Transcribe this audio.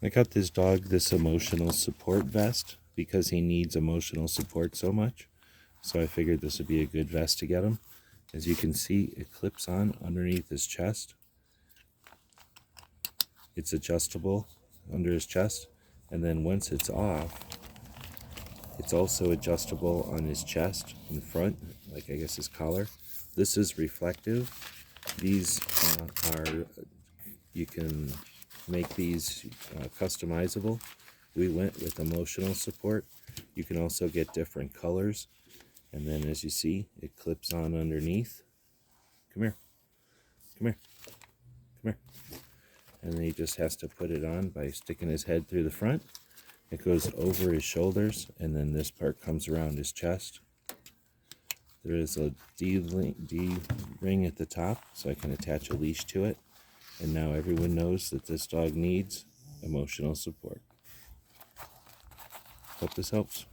I got this dog this emotional support vest because he needs emotional support so much. So I figured this would be a good vest to get him. As you can see, it clips on underneath his chest. It's adjustable under his chest. And then once it's off, it's also adjustable on his chest in front, like I guess his collar. This is reflective. These you can make these customizable. We went with emotional support. You can also get different colors. And then as you see, it clips on underneath. Come here, come here, come here. And then he just has to put it on by sticking his head through the front. It goes over his shoulders, and then this part comes around his chest. There is a D ring at the top, so I can attach a leash to it. And now everyone knows that this dog needs emotional support. Hope this helps.